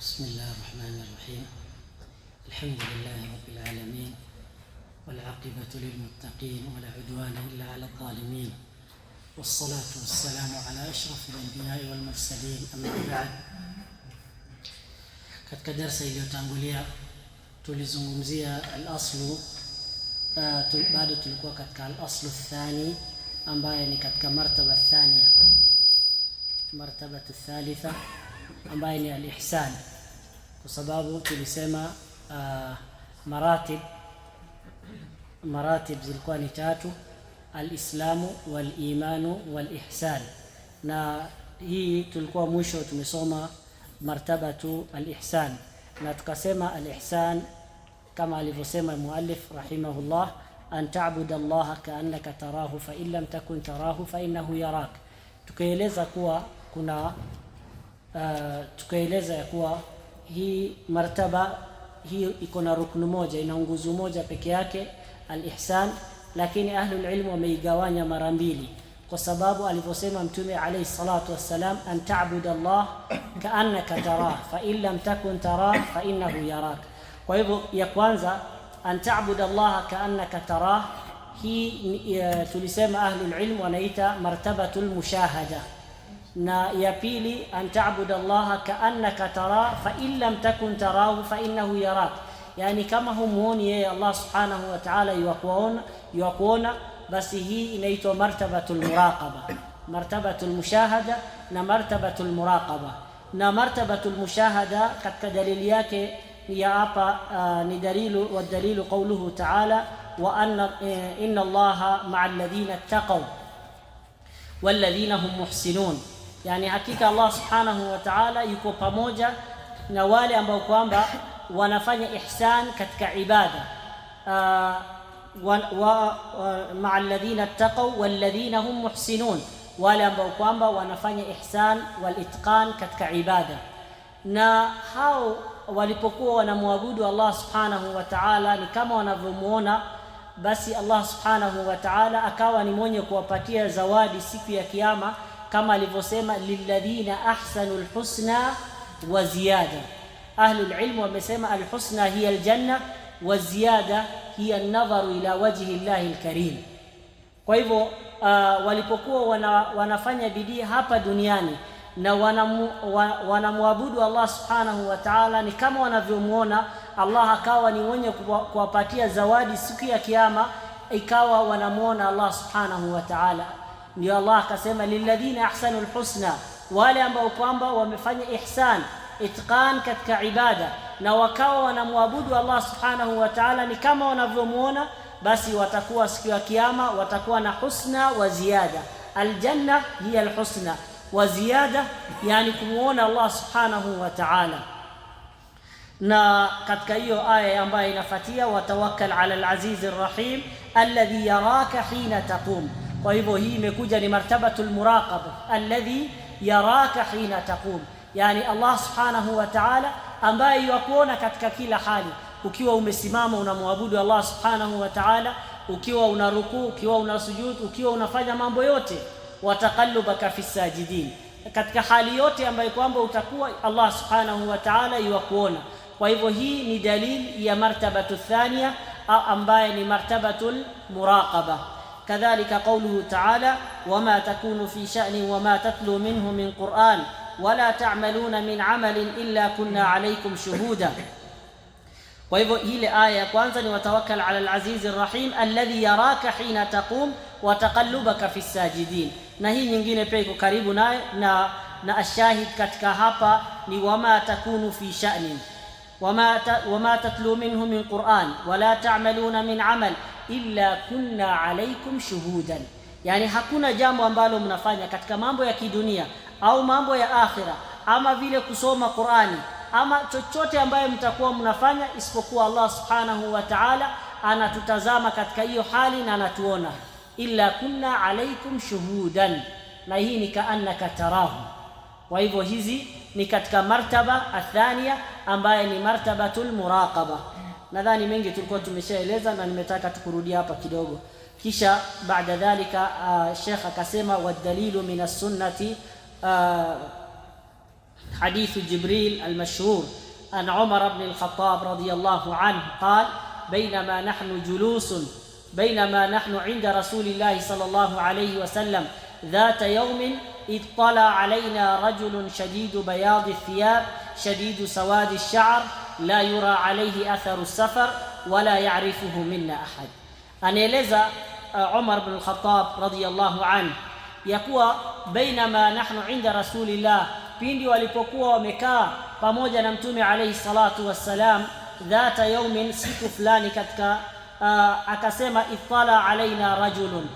بسم الله الرحمن الرحيم. الحمد لله رب العالمين، والعاقبة للمتقين ولا عدوان إلا على الظالمين، والصلاة والسلام على أشرف الأنبياء والمرسلين، أما بعد. Katika darasa iliyotangulia tulizungumzia al-aslu, bado tulikuwa katika al-aslu athani ambaye ni katika martaba athania, martaba athalitha ambaye ni al-ihsan, kwa sababu tulisema maratib zilikuwa ni tatu: al-islamu wal-imanu wal-ihsan, na hii tulikuwa mwisho tumesoma martabatu al-ihsan, na tukasema al-ihsan kama alivyosema muallif rahimahullah, an ta'budu Allah ka'annaka tarahu fa in lam takun tarahu fa innahu yarak. Tukaeleza kuwa tukaeleza kuwa hii martaba hii iko na ruknu moja, ina nguzo moja peke yake, al-ihsan, lakini ahlul ilm wameigawanya mara mbili, kwa sababu alivyosema Mtume alayhi salatu wassalam, an ta'budu Allah ka'annaka tarah fa in lam takun tarah fa innahu yarak. Kwa hivyo ya kwanza, an ta'budu Allah ka'annaka tarah, hii tulisema ahlul ilm wanaita martabatul mushahada, na ya pili, an ta'budu Allah ka'annaka tarah fa in lam takun tarahu fa innahu yarak, yani kama humuoni yeye Allah subhanahu wa ta'ala yuwakuona, basi hii inaitwa martabatul muraqaba, martabatul mushahada na martabatul muraqaba. Na martabatul mushahada katika dalili yake ya hapa ni dalilu, wa dalilu qawluhu ta'ala, wa anna inna Allaha ma'al ladhina ittaqaw wal ladhina hum muhsinun, yani hakika Allah subhanahu wa ta'ala yuko pamoja na wale ambao kwamba wanafanya ihsan katika ibada, ma'a alladhina ittaqaw wal ladhina hum muhsinun, wale ambao kwamba wanafanya ihsan wal itqan katika ibada. Na hao walipokuwa wanamwabudu Allah subhanahu wa ta'ala ni kama wanavyomuona, basi Allah subhanahu wa ta'ala akawa ni mwenye kuwapatia zawadi siku ya kiyama, kama alivyosema, lilladhina ahsanul husna wa ziyada. Ahlul ilm wamesema alhusna hiya aljanna wa ziyada hiya an-nadharu ila wajhi Allahi al-karim. Kwa hivyo walipokuwa wanafanya bidii hapa duniani na wanamwabudu Allah subhanahu wa ta'ala ni kama wanavyomuona, Allah akawa ni mwenye kuwapatia zawadi siku ya kiyama, ikawa wanamuona Allah subhanahu wa ta'ala. Ndio Allah akasema lilladhina ahsanul husna, wale ambao kwamba wamefanya ihsan, itqan katika ibada, na wakawa wanamwabudu Allah subhanahu wa ta'ala ni kama wanavyomuona, basi watakuwa siku ya kiyama watakuwa na husna wa ziyada. Aljanna hiya alhusna wa ziyada, yani kumuona Allah subhanahu wa ta'ala. Na katika hiyo aya ambayo inafuatia, watawakkal ala al-azizir rahim alladhi yaraka hina taqum. Kwa hivyo hii imekuja ni martabatul muraqaba, alladhi yaraka hina taqum, yani Allah subhanahu wa ta'ala ambaye yukuona katika kila hali. Ukiwa umesimama unamwabudu Allah subhanahu wa ta'ala, ukiwa una rukuu, ukiwa una sujud, ukiwa unafanya mambo yote, wataqallubaka fi sajidin, katika hali yote ambayo kwamba utakuwa Allah subhanahu wa ta'ala yukuona. Kwa hivyo hii ni dalili ya martabatu thania ambaye ni martabatul muraqaba. Kadhalika qawluhu ta'ala, wama takunu fi sha'nin wama tatlu minhu min Qur'an wala ta'maluna min 'amalin illa kunna 'alaykum shuhuda. Kwa hivyo ile aya ya kwanza ni watawakkal 'ala al-'azizir rahim alladhi yaraka hina taqum wa taqallubaka fi sajidin, na hii nyingine pia iko karibu naye, na ashahid katika hapa ni wama takunu fi sha'nin wama tatlu minhu min Qur'an wala ta'maluna min 'amal illa kunna 'alaykum shuhudan, yani hakuna jambo ambalo mnafanya katika mambo ya kidunia au mambo ya akhira, ama vile kusoma Qur'ani ama chochote ambaye mtakuwa mnafanya, isipokuwa Allah subhanahu wa ta'ala anatutazama katika hiyo hali na anatuona. Illa kunna alaykum shuhudan, na hii ni kaannaka tarahu. Kwa hivyo hizi ni katika martaba athania ambaye ni martabatul muraqaba. Nadhani mengi tulikuwa tumeshaeleza na nimetaka tukurudia hapa kidogo. Kisha baada dhalika Sheikh akasema, wa dalilu min as-sunnati حديث جبريل المشهور أن عمر بن الخطاب رضي الله عنه قال: بينما نحن عند رسول الله صلى الله عليه وسلم ذات يوم إذ طلع علينا رجل شديد بياض الثياب شديد سواد الشعر لا يرى عليه أثر السفر ولا يعرفه منا أحد. Anaeleza Umar bin al-Khattab radiyallahu anhu ya kuwa bainama nahnu inda rasulillah, pindi walipokuwa wamekaa pamoja na mtume alayhi salatu wassalam, dhata yawmin, siku fulani katika akasema itala alaina rajulun,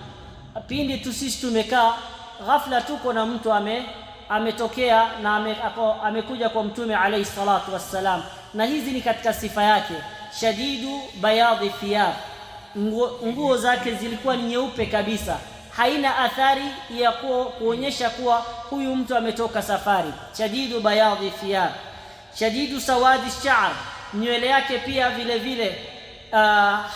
pindi sisi tumekaa ghafla tuko na mtu ametokea na amekuja kwa mtume alayhi salatu wassalam, na hizi ni katika sifa yake, shadidu bayadhi thiyab, nguo zake zilikuwa ni nyeupe kabisa, haina athari ya kuonyesha kuwa huyu mtu ametoka safari. Shadidu bayadhi thiyab, shadidu sawadi sha'r, nywele yake pia vile vile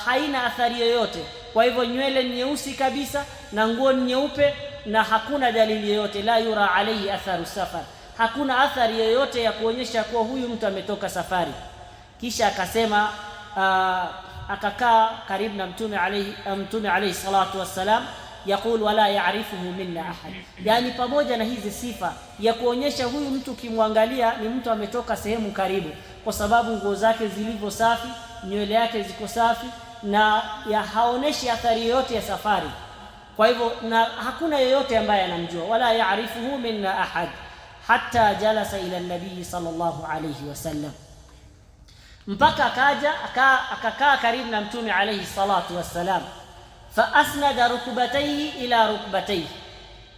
haina athari yoyote. Kwa hivyo nywele ni nyeusi kabisa na nguo ni nyeupe na hakuna dalili yoyote, la yura alayhi atharu safar, hakuna athari yoyote ya kuonyesha kuwa huyu mtu ametoka safari. Kisha akasema akakaa karibu na mtume alayhi salatu wassalam, yaqul wala ya'rifuhu minna ahad, yani pamoja na hizi sifa ya kuonyesha huyu mtu ukimwangalia ni mtu ametoka sehemu karibu, kwa sababu nguo zake zilivyo safi, nywele yake ziko safi na haoneshi athari yoyote ya safari. Kwa hivyo na hakuna yeyote ambaye anamjua, wala ya'rifuhu minna ahad, hatta jalasa ila nabii sallallahu alayhi wasallam, mpaka akakaa karibu na mtume alayhi salatu wassalam. Fa asnada rukbatayhi ila rukbatayhi,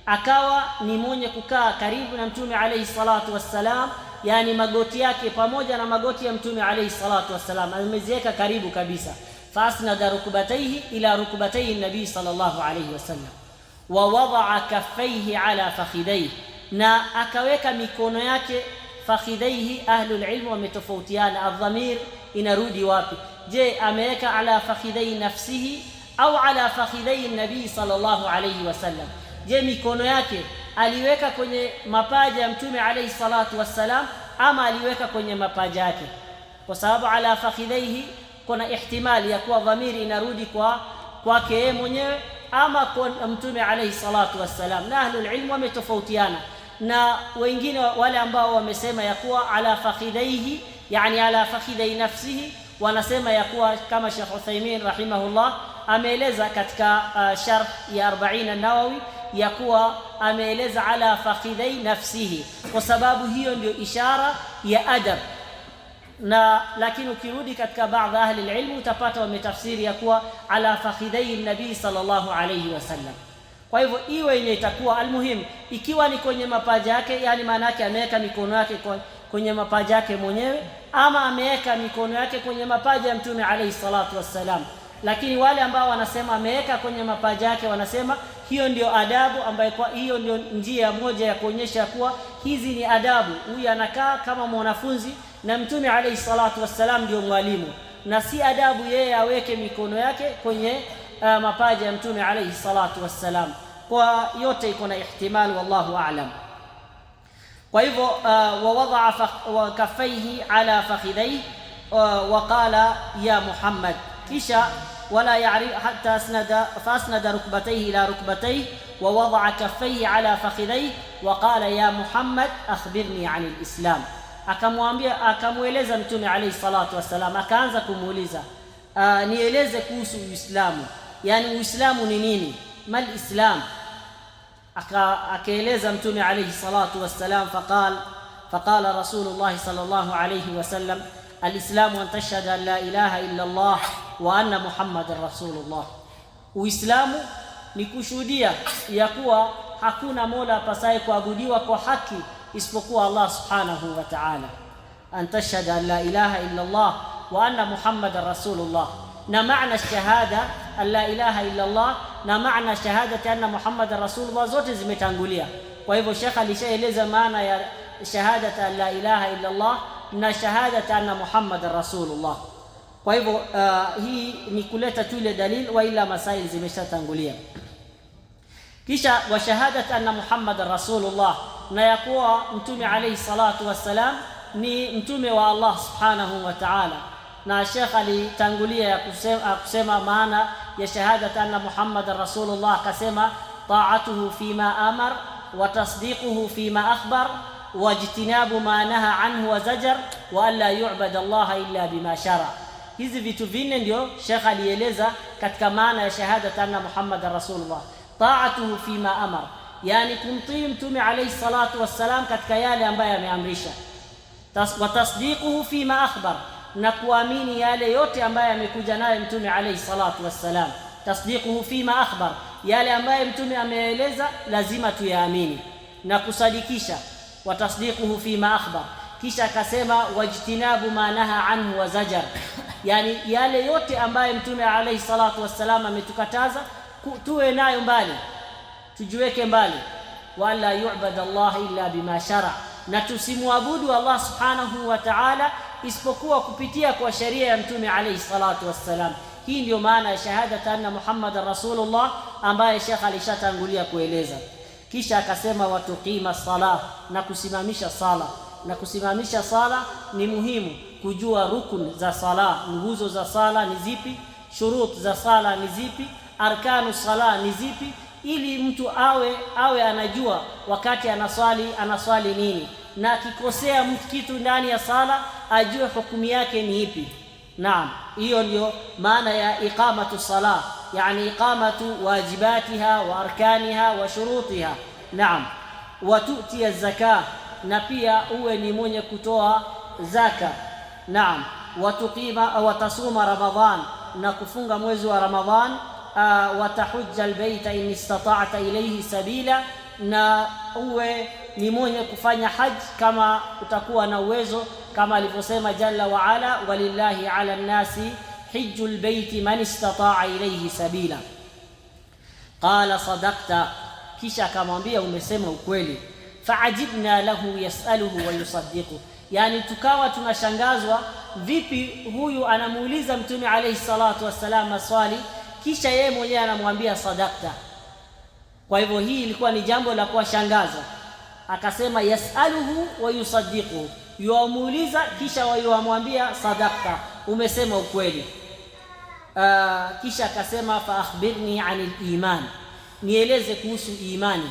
akawa ni mwenye kukaa karibu na mtume alayhi salatu wassalam, yani magoti yake pamoja na magoti ya mtume alayhi salatu wassalam ameziweka karibu kabisa. Fa asnada rukbatayhi ila rukbatayhi nabii sallallahu alayhi wasallam, wa wada'a kaffayhi ala fakhidayhi, na akaweka mikono yake fakhidayhi. Ahlul ilm wametofautiana adhamir inarudi wapi. Je, ameweka ala fakhidayhi nafsihi au ala fakhidayhi nabii sallallahu alayhi wasallam? Je, mikono yake aliweka kwenye mapaja ya mtume alayhi salatu wassalam ama aliweka kwenye mapaja yake? Kwa sababu ala fakhidayhi kuna ihtimali ya kuwa dhamiri inarudi kwake yeye mwenyewe ama kwa mtume alayhi salatu wassalam, na ahlul ilm wametofautiana, na wengine wale ambao wamesema ya kuwa ala fakhidayhi, yani ala fakhidai nafsihi, wanasema ya kuwa kama Sheikh Uthaymeen rahimahullah ameeleza katika sharh ya 40 an-Nawawi ya kuwa ameeleza ala fakhidai nafsihi, kwa sababu hiyo ndio ishara ya adab. Na lakini ukirudi katika baadhi ahli ilmu utapata wametafsiri ya kuwa ala fakhidai nabii sallallahu alayhi wasallam. Kwa hivyo iwe yenye itakuwa almuhim, ikiwa ni kwenye mapaja yake, yani maana yake ameweka mikono yake kwenye mapaja yake mwenyewe ama ameweka mikono yake kwenye mapaja ya mtume alayhi salatu wassalam. Lakini wale ambao wanasema ameweka kwenye mapaja yake, wanasema hiyo ndio adabu ambayo hiyo ndio njia moja ya kuonyesha kuwa hizi ni adabu. Huyu anakaa kama mwanafunzi na mtume alayhi salatu wassalam ndio mwalimu, na si adabu yeye aweke mikono yake kwenye mapaja ya mtume alayhi salatu wassalam. Kwa yote iko na ihtimal, wallahu a'lam. Kwa hivyo wa wada'a kaffayhi ala fakhidayhi wa qala ya Muhammad, kisha wala ya'rif hatta asnada rukbatayhi ila rukbatayhi wa wada'a kaffayhi ala fakhidayhi wa qala ya Muhammad akhbirni 'anil islam. Akamueleza mtume alayhi salatu wassalam, akaanza kumuuliza nieleze kuhusu Uislamu, yani Uislamu ni nini, mal islam. akaeleza mtume alayhi salatu wassalam, faqala rasulullah sallallahu alayhi wasallam, alislamu an tashhada an la ilaha illa Allah wa anna muhammadar rasulullah. Uislamu ni kushuhudia ya kuwa hakuna mola apasaye kuabudiwa kwa haki isipokuwa Allah subhanahu wa ta'ala. An tashhada an la ilaha illa Allah wa anna muhammadar rasulullah, na maana shahada an la ilaha illa Allah na maana shahadati anna muhammadar rasulullah zote zimetangulia. Kwa hivyo Sheikh alishaeleza maana ya shahadati an la ilaha illa Allah na shahadati anna muhammadar rasulullah. Kwa hivyo hii ni kuleta tu ile dalil, wa ila masail zimeshatangulia. Kisha wa shahadati anna muhammadar rasulullah na ya kuwa mtume alayhi salatu wassalam ni mtume wa Allah subhanahu wa ta'ala. Na Sheikh alitangulia kusema maana ya shahada anna Muhammadar Rasulullah, akasema ta'atuhu fima amar wa tasdiquhu fima akhbar wa ijtinabu ma naha anhu wa zajar wa alla yu'bad Allah illa bima shara. Hizi vitu vinne ndio Sheikh alieleza katika maana ya shahada anna Muhammadar Rasulullah. Ta'atuhu fima amar, yani kumtii mtume alayhi salatu wassalam katika yale ambayo ameamrisha. Wa tasdiquhu fima akhbar, na kuamini yale yote ambayo amekuja nayo mtume alayhi salatu wassalam. Tasdiquhu fima akhbar, yale ambayo mtume ameeleza lazima tuyaamini na kusadikisha. Wa tasdiquhu fima akhbar, kisha akasema wajtinabu ma naha anhu wa zajar, yani yale yote ambayo mtume alayhi salatu wassalam ametukataza tuwe nayo mbali, tujiweke mbali. Wala yu'bad Allah illa bima shara, na tusimwabudu Allah subhanahu wa ta'ala isipokuwa kupitia kwa sheria ya mtume alayhi salatu wassalam. Hii ndio maana ya shahada anna Muhammadar Rasulullah ambaye Sheikh alishatangulia kueleza. Kisha akasema watuqima salah, na kusimamisha sala. Na kusimamisha sala ni muhimu kujua rukun za sala, nguzo za sala ni zipi, shurut za sala ni zipi, arkanu sala ni zipi, ili mtu awe anajua wakati anaswali nini, na akikosea mtu kitu ndani ya sala ajue hukumu yake ni ipi. Naam, hiyo ndio maana ya iqamatu salah, yani iqamatu wajibatiha wa arkaniha wa shurutiha. Naam, wa tu'ti az-zakah, na pia uwe ni mwenye kutoa zaka. Naam, wa tuqima wa tasuma Ramadhan, na kufunga mwezi wa Ramadhan. Wa tahujja albayta in istata'ta ilayhi sabila, na uwe ni mwenye kufanya haji kama utakuwa na uwezo, kama alivyosema jalla wa ala, walillahi ala an-nasi hijjul bayti man istata'a ilayhi sabila. Qala sadaqta, kisha akamwambia umesema ukweli. Fa'ajibna lahu yas'aluhu wa yusaddiqu, yani tukawa tunashangazwa vipi huyu anamuuliza mtume alayhi salatu wassalam maswali kisha yeye mwenyewe anamwambia sadaqta. Kwa hivyo hii ilikuwa ni jambo la kuwashangaza. Akasema yasaluhu wa yusaddiquhu, yuamuuliza kisha yuamwambia sadaqta, umesema ukweli. Kisha akasema fa akhbirni anil iman, nieleze kuhusu imani.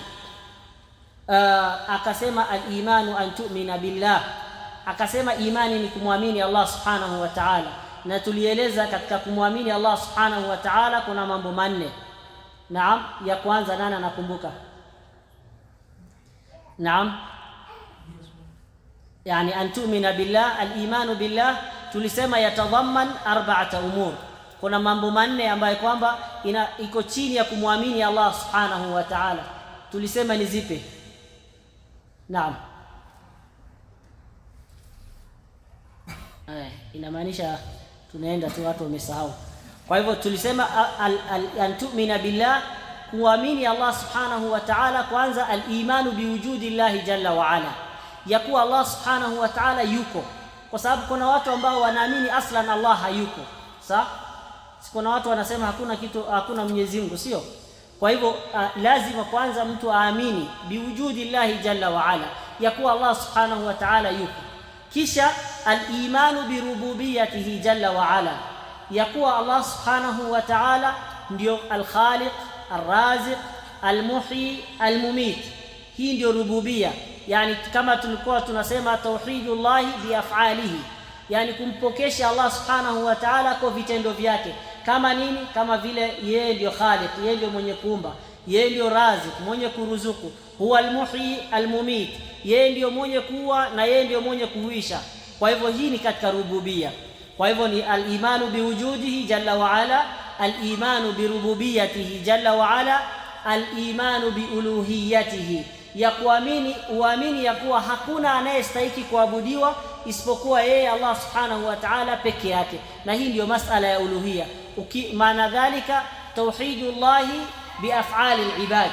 Akasema al-imanu an tu'mina billah, akasema imani ni kumwamini Allah subhanahu wa ta'ala. Na tulieleza katika kumwamini Allah subhanahu wa ta'ala kuna mambo manne. Naam, ya kwanza nani anakumbuka? Naam, yani an tu'mina billah, al-imanu billah tulisema yatadhamman arba'ata umur. Kuna mambo manne ambayo kwamba iko chini ya kumwamini Allah subhanahu wa ta'ala. Tulisema ni zipi? Naam, inamaanisha tunaenda tu watu wamesahau. Kwa hivyo tulisema an tu'mina billah, kuamini Allah subhanahu wa ta'ala. Kwanza al-imanu biwujudi Allah jalla wa ala, ya kuwa Allah subhanahu wa ta'ala yuko, kwa sababu kuna watu ambao wanaamini aslan Allah hayuko. Sawa, kuna watu wanasema hakuna kitu, hakuna Mwenyezi Mungu, sio? Kwa hivyo lazima kwanza mtu aamini biwujudi Allah jalla wa ala, ya kuwa Allah subhanahu wa ta'ala yuko. Kisha al-imanu bi rububiyyatihi jalla wa ala, ya kuwa Allah subhanahu wa ta'ala ndio al-khaliq, al-raziq, al-muhyi, al-mumit. Hii ndio rububiyya, yani kama tulikuwa tunasema tauhidullahi bi af'alihi, yani kumpokesha Allah subhanahu wa ta'ala kwa vitendo vyake. Kama nini? Kama vile yeye ndio khaliq, yeye ndio mwenye kuumba, yeye ndio razik, mwenye kuruzuku, huwa al-muhyi al-mumit, yeye ndio mwenye kuua na yeye ndio mwenye kuhuisha. Kwa hivyo hii ni katika rububiyya. Kwa hivyo ni al-imanu biwujudihi jalla wa ala, al-imanu birububiyyatihi jalla wa ala, al-imanu biuluhiyyatihi, ya kuamini uamini ya kuwa hakuna anayestahili kuabudiwa isipokuwa yeye Allah subhanahu wa ta'ala peke yake. Na hii ndio masala ya uluhiyya. Maana dhalika tauhidullahi biaf'ali al-ibad,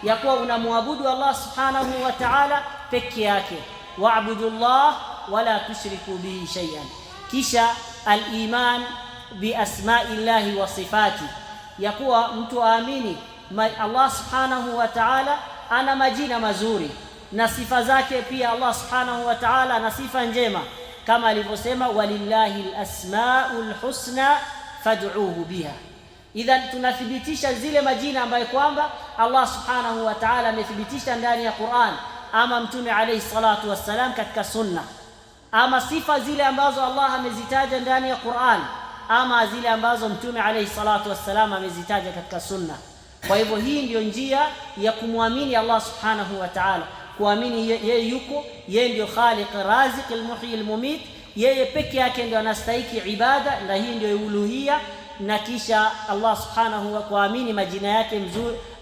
ya kuwa unamwabudu Allah subhanahu wa ta'ala peke yake. Wa'budullah wala tushriku bihi shay'an. Kisha al-iman bi asma'illahi wa sifati, ya kuwa mtu aamini Allah subhanahu wa ta'ala ana majina mazuri, na sifa zake pia Allah subhanahu wa ta'ala na sifa njema, kama alivyosema walillahi alasmaul husna fad'uuhu biha. Idhan tunathibitisha zile majina ambayo kwamba Allah subhanahu wa ta'ala amethibitisha ndani ya Qur'an, ama mtume alayhi salatu wassalam katika sunna, ama sifa zile ambazo Allah amezitaja ndani ya Qur'an, ama zile ambazo mtume alayhi salatu wassalam amezitaja katika sunna. Kwa hivyo hii ndio njia ya kumwamini Allah subhanahu wa ta'ala, kuamini yeye yuko, yeye ndio khaliq raziq almuhyi almumit, yeye peke yake ndio anastahili ibada, na hii ndio uluhia. Na kisha Allah subhanahu wa kuamini majina yake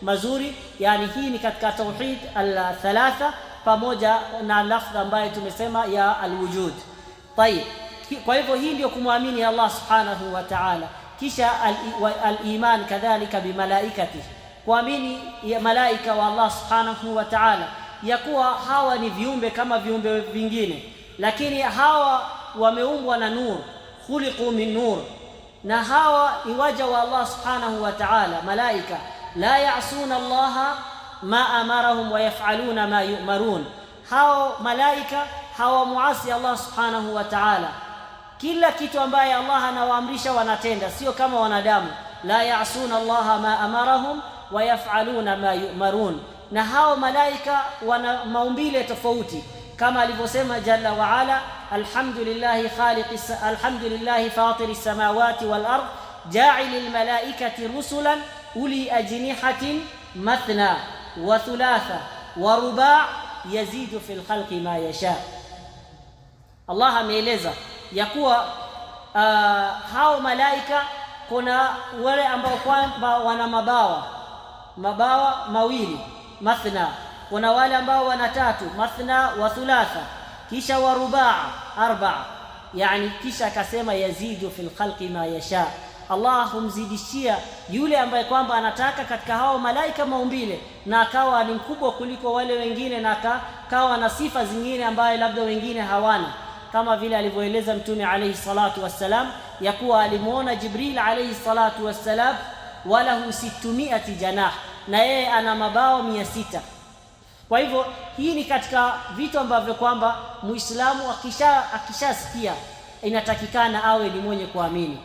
mazuri, yani hii ni katika tauhid al-thalatha pamoja na lafdh ambayo tumesema ya alwujud. Tayeb, kwa hivyo hii ndio kumwamini Allah subhanahu wa ta'ala. Kisha al-iman kadhalika bimalaikatihi, kuamini malaika wa Allah subhanahu wa ta'ala, ya kuwa hawa ni viumbe kama viumbe vingine, lakini hawa wameumbwa na nur, khuliqu min nur, na hawa ni waja wa Allah subhanahu wa ta'ala. Malaika la ya'suna Allah ma amarahum wa yaf'aluna ma yu'marun. Hao malaika hawamuasi Allah subhanahu wa ta'ala, kila kitu ambaye Allah anawaamrisha wanatenda, sio kama wanadamu. La ya'suna Allah ma amarahum wa yaf'aluna ma yu'marun. Na hao malaika wana maumbile tofauti, kama alivyosema jalla wa ala, alhamdulillahi fatiris samawati wal ard ja'ilil malaikati rusulan uli ajnihatin mathna wa thulatha wa ruba' yazidu fil khalqi ma yasha. Allah ameeleza ya kuwa hao malaika kuna wale ambao kwamba wana mabawa mawili, mathna, kuna wale ambao wana tatu, mathna wa thulatha, kisha wa ruba' arba'a, yani kisha akasema yazidu fil khalqi ma yasha. Allah humzidishia yule ambaye kwamba anataka katika hao malaika maumbile, na akawa ni mkubwa kuliko wale wengine, na akawa na sifa zingine ambaye labda wengine hawana, kama vile alivyoeleza mtume alayhi salatu wassalam ya kuwa alimuona Jibril alayhi salatu wassalam walahu 600 janah, na yeye ana mabawa 600. Kwa hivyo hii ni katika vitu ambavyo kwamba Muislamu akishasikia inatakikana awe ni mwenye kuamini.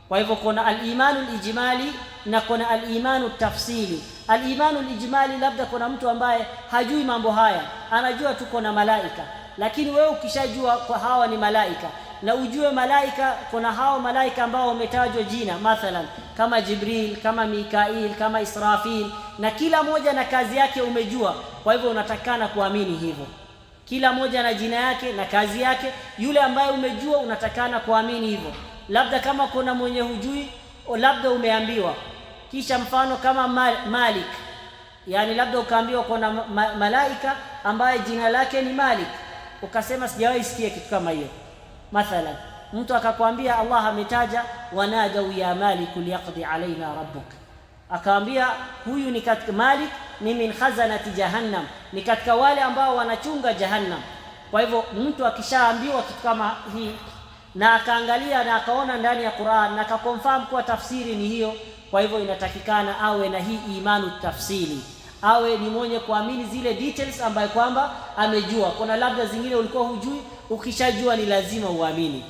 Kwa hivyo kuna al-imanu al-ijmali na kuna al-imanu at-tafsili. Al-imanu al-ijmali, labda kuna mtu ambaye hajui mambo haya, anajua tu kuna malaika, lakini wewe ukishajua kwa hawa ni malaika, na ujue malaika kuna hao malaika ambao wametajwa jina, mathalan kama Jibril, kama Mikail, kama Israfil, na kila moja na kazi yake umejua. Kwa hivyo unatakana kuamini hivyo, kila moja na jina yake na kazi yake. Yule ambaye umejua unatakana kuamini hivyo. Labda kama kuna mwenye hujui, labda umeambiwa, kisha mfano kama Malik, yani labda ukaambiwa kuna malaika ambaye jina lake ni Malik, ukasema sijawahi sikia kitu kama hiyo. Mathalan mtu akakwambia Allah ametaja wanadau ya Malik liyaqdi alaina rabbuk, akaambia huyu ni katika Malik, ni min khazanati jahannam, ni katika wale ambao wanachunga jahannam. Kwa hivyo mtu akishaambiwa kitu kama hii na akaangalia na akaona ndani ya Qur'an na akakonfirm kuwa tafsiri ni hiyo, kwa hivyo inatakikana awe na hii imanu tafsili, awe ni mwenye kuamini zile details ambayo kwamba amejua. Kuna labda zingine ulikuwa hujui, ukishajua ni lazima uamini.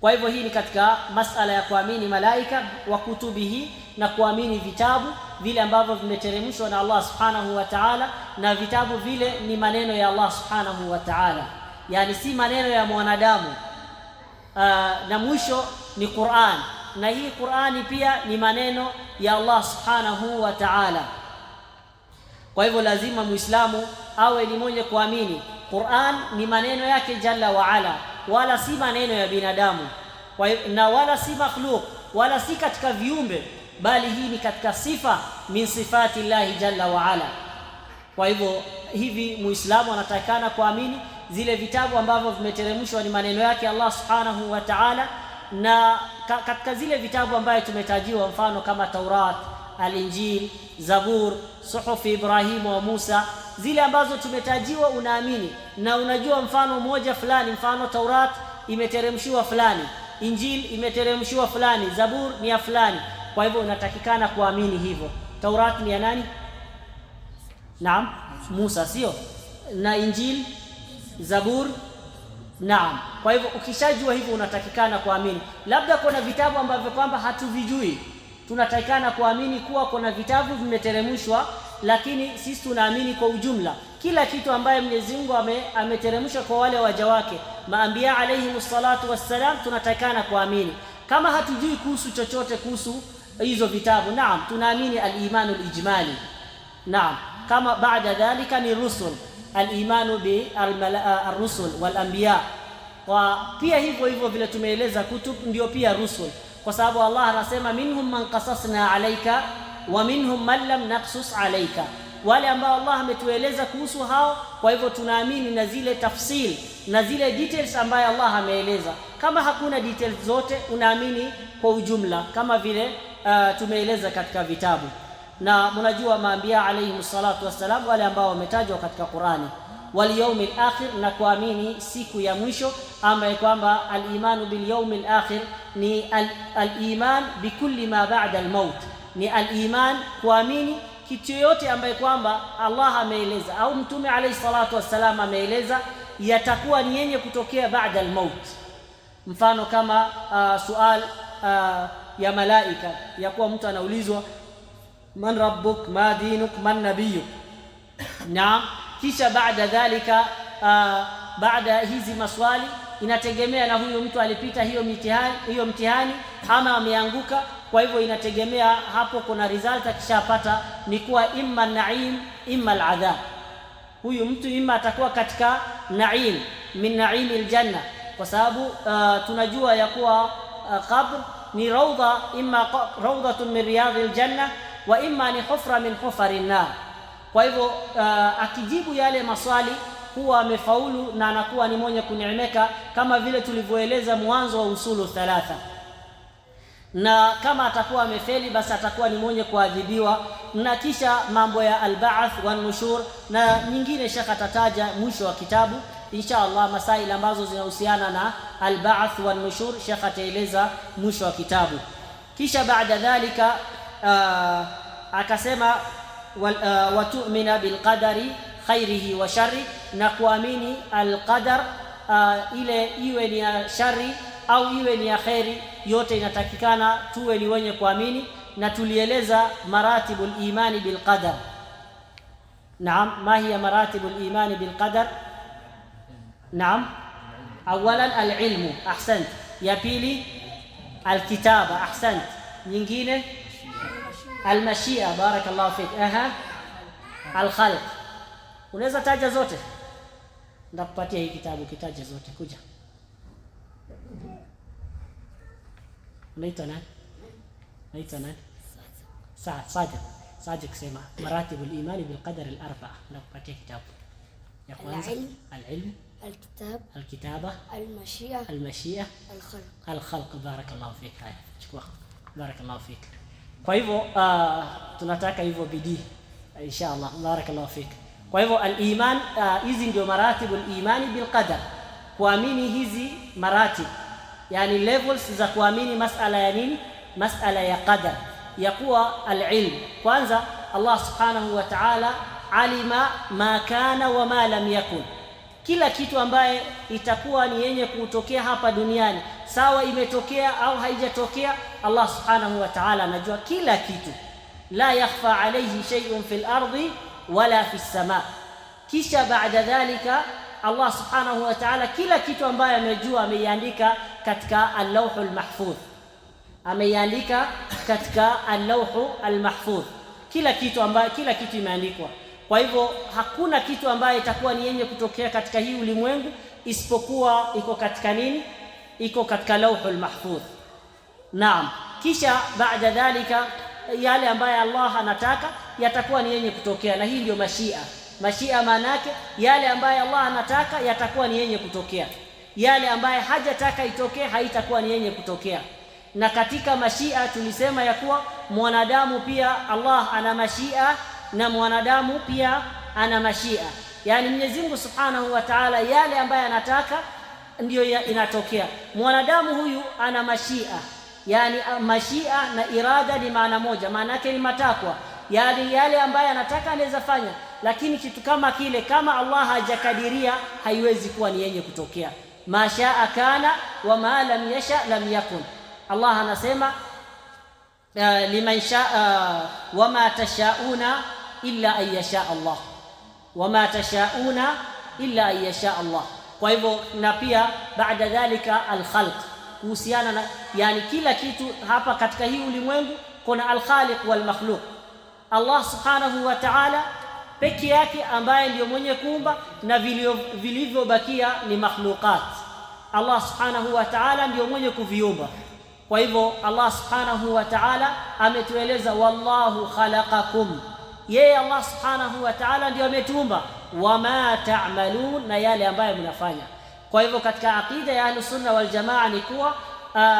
Kwa hivyo hii ni katika masala ya kuamini malaika wa kutubihi, na kuamini vitabu vile ambavyo vimeteremshwa na Allah subhanahu wa ta'ala, na vitabu vile ni maneno ya Allah subhanahu wa ta'ala, yani si maneno ya mwanadamu. Na mwisho ni Qur'an, na hii Qur'ani pia ni maneno ya Allah subhanahu wa ta'ala. Kwa hivyo lazima Muislamu awe ni mwenye kuamini Qur'an ni maneno yake jalla wa ala, wala si maneno ya binadamu, na wala si makhluk, wala si katika viumbe, bali hii ni katika sifa min sifati Allah jalla wa ala. Kwa hivyo hivi Muislamu anatakana kuamini zile vitabu ambavyo vimeteremshwa ni maneno yake Allah subhanahu wa ta'ala, na katika zile vitabu ambayo tumetajiwa mfano kama Taurat, Al-Injil, Zabur, Suhufi Ibrahim wa Musa, zile ambazo tumetajiwa unaamini, na unajua mfano moja fulani, mfano Taurat imeteremshwa fulani, Injil imeteremshwa fulani, Zabur ni ya fulani. Kwa hivyo unatakikana kuamini hivyo. Taurat ni ya nani? Naam. Musa, sio? Na Injil, Zabur. Naam. Kwa hivyo ukishajua hivyo unatakikana kuamini. Labda kuna vitabu ambavyo kwamba hatuvijui, tunatakikana kuamini kuwa kuna vitabu vimeteremshwa, lakini sisi tunaamini kwa ujumla kila kitu ambaye Mwenyezi Mungu ameteremsha kwa wale waja wake maambia alayhi salatu wassalam, tunatakikana kuamini. Kama hatujui kuhusu chochote kuhusu hizo vitabu, naam, tunaamini al-imanu al-ijmali. Naam, kama baada dhalika ni rusul, al-imanu bi ar-rusul wal anbiya. Kwa pia hivyo vile tumeeleza kutub ndio pia rusul, kwa sababu Allah anasema minhum man qasasna alayka wa minhum man lam naqsus alayka, wale ambao Allah ametueleza kuhusu hao. Kwa hivyo tunaamini na zile tafsil na zile details ambayo Allah ameeleza. Kama hakuna details zote, unaamini kwa ujumla kama vile tumeeleza katika vitabu. Na mnajua maambia alayhi salatu wassalam wale ambao wametajwa katika Qur'ani, wal yawmil akhir, na kuamini siku ya mwisho, ambaye kwamba al-imanu bil yawmil akhir ni al-iman bikulli ma ba'da al-maut, ni al-iman kuamini kitu yote ambaye kwamba Allah ameeleza au mtume alayhi salatu wassalam ameeleza yatakuwa ni yenye kutokea baada al-maut. Mfano kama sual ya malaika, ya kuwa mtu anaulizwa man rabbuk, ma dinuk, man nabiyuk. Naam, kisha baada dhalika baada hizi maswali inategemea na huyo mtu alipita hiyo mtihani ama ameanguka. Kwa hivyo inategemea hapo, kuna result akishapata ni kuwa imma naim imma al-adhab. Huyu mtu imma atakuwa katika naim min naimil janna, kwa sababu tunajua ya kuwa qabr ni rawda, imma rawdatun min riyadil janna wa imma ni hufra min hufarin nar. Kwa hivyo akijibu yale maswali huwa amefaulu na anakuwa ni mwenye kuneemeka, kama vile tulivyoeleza mwanzo wa usulu thalatha. Na kama atakuwa amefeli, basi atakuwa ni mwenye kuadhibiwa. Na kisha mambo ya al-ba'th wa nushur na nyingine Sheikh atataja mwisho wa kitabu insha Allah, masaili ambazo zinahusiana na al-ba'th wa nushur Sheikh ataeleza mwisho wa kitabu. Kisha baada dhalika akasema wa tu'mina bil qadari khairihi wa sharri, na kuamini al-qadar ile iwe ni ya shari au iwe ni ya khairi, yote inatakikana tuwe ni wenye kuamini. Na tulieleza maratibul imani bil qadar. Naam, ma hiya maratibul imani bil qadar? Naam, awalan al-ilmu, ahsant. Ya pili al-kitaba, ahsant. Nyingine al-mashia, barakallahu fik. Al-khalq. Unaweza taja zote? Ndakupatia hii kitabu kitaje zote. Kuja. Unaitwa nani? Unaitwa nani? Sadiq kusema maratibul imani bil qadar al-arba'a. Ndakupatia kitabu. Ya kwanza al-ilm, al-kitaba, al-mashia, al-khalq. Barakallahu fik. Haya, chukua. Barakallahu fik. Kwa hivyo tunataka hivyo bidii inshallah. Barakallahu fik. Kwa hivyo al-iman, hizi ndio maratibul imani bil qadar, kuamini hizi maratib, yani levels za kuamini masala ya nini? Masala ya qadar, ya kuwa al-ilm. Kwanza Allah subhanahu wa ta'ala alima ma kana wa ma lam yakun, kila kitu ambaye itakuwa ni yenye kutokea hapa duniani, sawa imetokea au haijatokea, Allah subhanahu wa ta'ala anajua kila kitu. La yakhfa alayhi shay'un fil ardi wala fis sama. Kisha baada dhalika Allah subhanahu wa ta'ala kila kitu ambaye amejua ameiandika katika al-lawhul mahfudh, ameiandika katika al-lawhul mahfudh, kila kitu imeandikwa. Kwa hivyo hakuna kitu ambaye itakuwa ni yenye kutokea katika hii ulimwengu isipokuwa iko katika nini? Iko katika lawhul mahfudh. Naam, kisha baada dhalika yale ambaye Allah anataka yatakuwa ni yenye kutokea, na hii ndio mashia. Mashia maana yake yale ambaye Allah anataka yatakuwa ni yenye kutokea, yale ambaye hajataka itokee haitakuwa ni yenye kutokea. Na katika mashia tulisema ya kuwa mwanadamu pia Allah ana mashia na mwanadamu pia ana mashia, yani Mwenyezi Mungu Subhanahu wa Ta'ala yale ambaye anataka ndiyo inatokea. Mwanadamu huyu ana mashia, yani mashia na irada ni maana moja, maana yake ni matakwa, yani yale ambaye anataka anaweza fanya, lakini kitu kama kile kama Allah hajakadiria haiwezi kuwa ni yenye kutokea. Ma shaa kana wa ma lam yasha lam yakun. Allah anasema liman shaa wama tashauna illa an yasha Allah, wama tashauna illa an yasha Allah. Kwa hivyo na pia baada dhalika al-khalq, kuhusiana na yani kila kitu hapa katika hii ulimwengu kuna al-khaliq wal makhluq. Allah subhanahu wa ta'ala peke yake ambaye ndio mwenye kuumba na vilivyobakia ni makhluqat. Allah subhanahu wa ta'ala ndio mwenye kuviumba. Kwa hivyo Allah subhanahu wa ta'ala ametueleza wallahu khalaqakum, yeye Allah subhanahu wa ta'ala ndio ametuumba, wama ta'malun, na yale ambayo mnafanya. Kwa hivyo katika aqida ya Ahlus Sunna wal Jamaa ni kuwa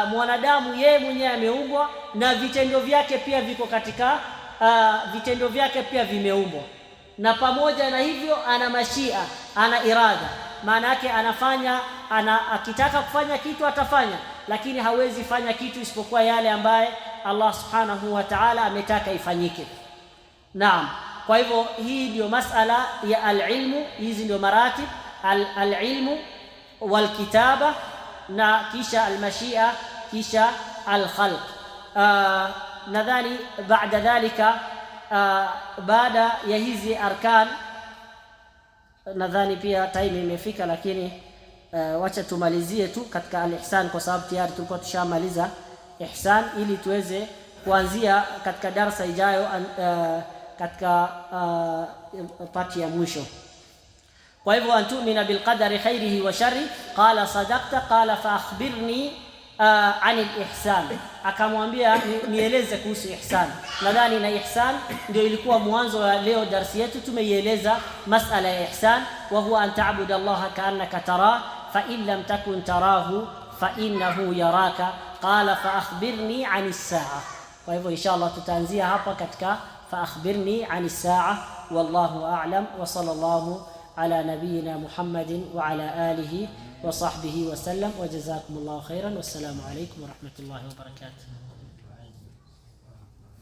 mwanadamu yeye mwenyewe ameumbwa na vitendo vyake pia viko katika vitendo vyake pia vimeumbwa, na pamoja na hivyo ana mashia, ana irada. Maana yake anafanya, akitaka kufanya kitu atafanya, lakini hawezi fanya kitu isipokuwa yale ambaye Allah subhanahu wa ta'ala ametaka ifanyike. Naam, kwa hivyo hii ndio masala ya al-ilmu. Hizi ndio maratib al-ilmu wal-kitaba, na kisha al-mashia, kisha al-khalq. Nadhani baada dhalika, baada ya hizi arkan, nadhani pia time imefika, lakini wacha tumalizie tu katika al-ihsan, kwa sababu tayari tulikuwa tushamaliza ihsan, ili tuweze kuanzia katika darasa ijayo katika pati ya mwisho. Kwa hivyo antumina bilqadari khairihi wa sharri, qala sadaqta, qala fa akhbirni anil ihsan. Akamwambia nieleze kuhusu ihsan. Nadhani na ihsan ndio ilikuwa mwanzo wa leo darasa yetu. Tumeieleza masala ya ihsan, wa huwa an ta'budu Allaha ka'annaka tarah fa in lam takun tarahu fa innahu yaraka, qala fa akhbirni anis sa'a. Kwa hivyo inshallah tutaanzia hapa katika fa akhbirni anis sa'a. Wallahu a'lam, wa sallallahu ala nabiyyina Muhammadin wa ala alihi wa sahbihi wa sallam, wa jazakumullahu khairan. Wassalamu alaykum wa rahmatullahi wa barakatuh.